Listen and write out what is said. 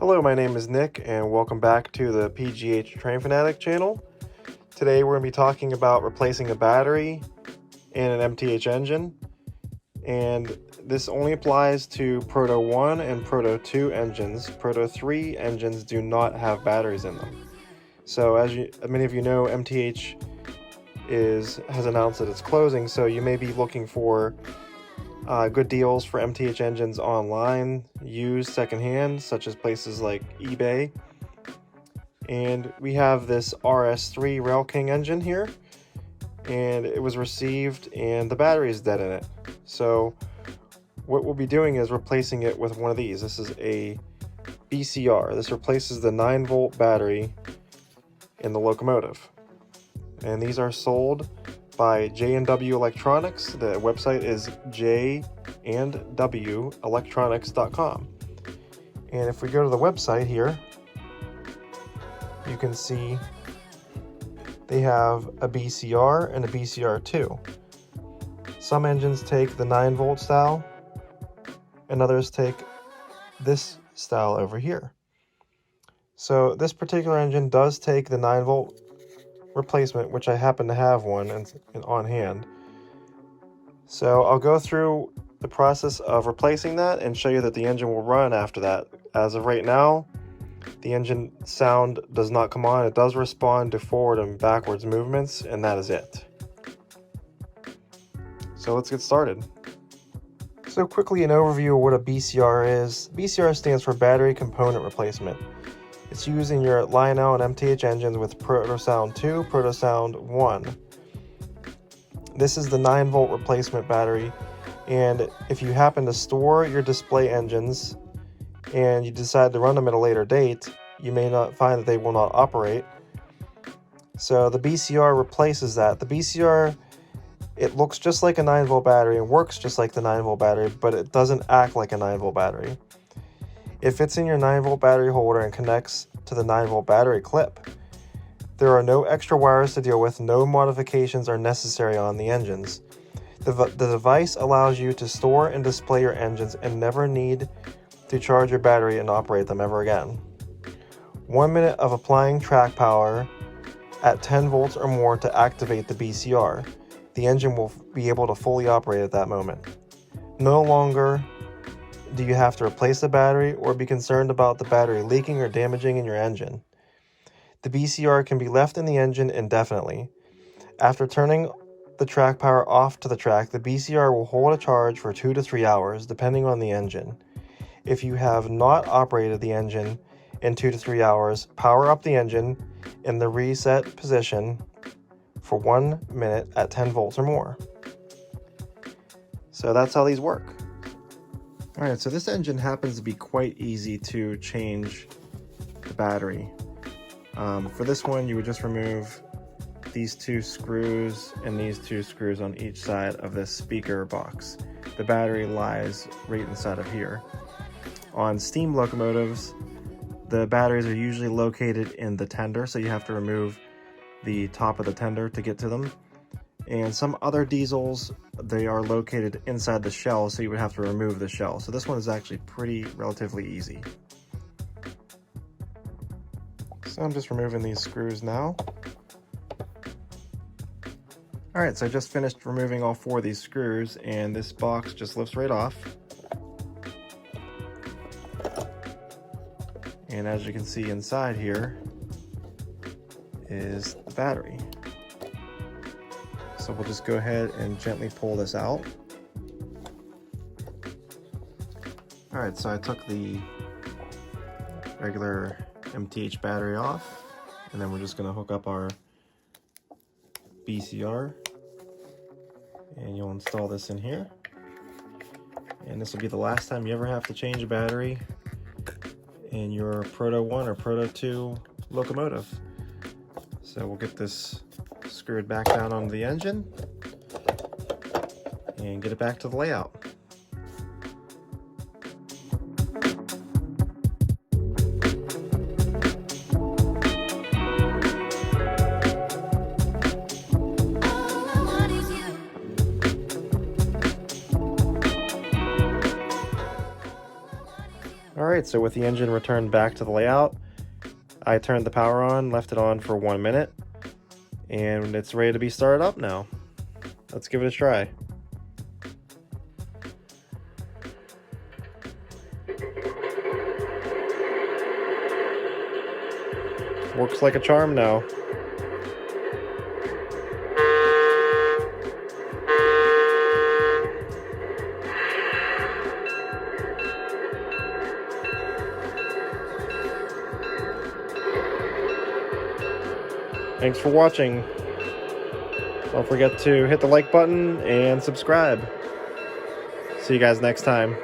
Hello, my name is Nick, and welcome back to the PGH Train Fanatic channel. Today we're going to be talking about replacing a battery in an MTH engine, and this only applies to Proto 1 and Proto 2 engines. Proto 3 engines do not have batteries in them. So as many of you know, MTH has announced that it's closing, so you may be looking for good deals for MTH engines online, used secondhand, such as places like eBay. And we have this RS3 Rail King engine here, and it was received and the battery is dead in it. So what we'll be doing is replacing it with one of these. This is a BCR. This replaces the 9-volt battery in the locomotive. And these are sold by J&W Electronics. The website is jandwelectronics.com. And if we go to the website here, you can see they have a BCR and a BCR2. Some engines take the 9-volt style, and others take this style over here. So this particular engine does take the 9-volt replacement, which I happen to have one on hand. So I'll go through the process of replacing that and show you that the engine will run after that. As of right now, the engine sound does not come on. It does respond to forward and backwards movements, and that is it. So let's get started. So quickly, an overview of what a BCR is. BCR stands for Battery Component Replacement. It's used in your Lionel and MTH engines with Protosound 2, Protosound 1. This is the 9-volt replacement battery, and if you happen to store your display engines and you decide to run them at a later date, you may not find that they will not operate. So the BCR replaces that. The BCR, it looks just like a 9-volt battery and works just like the 9-volt battery, but it doesn't act like a 9-volt battery. It fits in your 9-volt battery holder and connects to the 9-volt battery clip. There are no extra wires to deal with. No modifications are necessary on the engines. The device allows you to store and display your engines and never need to charge your battery and operate them ever again. 1 minute of applying track power at 10 volts or more to activate the BCR. The engine will be able to fully operate at that moment. No longer do you have to replace the battery or be concerned about the battery leaking or damaging in your engine. The BCR can be left in the engine indefinitely. After turning the track power off to the track, the BCR will hold a charge for 2 to 3 hours, depending on the engine. If you have not operated the engine in 2 to 3 hours, power up the engine in the reset position for 1 minute at 10 volts or more. So that's how these work. Alright, so this engine happens to be quite easy to change the battery. For this one, you would just remove these 2 screws and these 2 screws on each side of this speaker box. The battery lies right inside of here. On steam locomotives, the batteries are usually located in the tender, so you have to remove the top of the tender to get to them. And some other diesels, they are located inside the shell, so you would have to remove the shell. So this one is actually relatively easy. So I'm just removing these screws now. Alright, so I just finished removing all 4 of these screws, and this box just lifts right off. And as you can see inside here is the battery. So we'll just go ahead and gently pull this out. Alright, so I took the regular MTH battery off, and then we're just going to hook up our BCR, and you'll install this in here. And this will be the last time you ever have to change a battery in your Proto 1 or Proto 2 locomotive. So we'll get this screwed back down onto the engine and get it back to the layout. Alright, so with the engine returned back to the layout, I turned the power on, left it on for 1 minute, and it's ready to be started up now. Let's give it a try. Works like a charm now. Thanks for watching. Don't forget to hit the like button and subscribe. See you guys next time.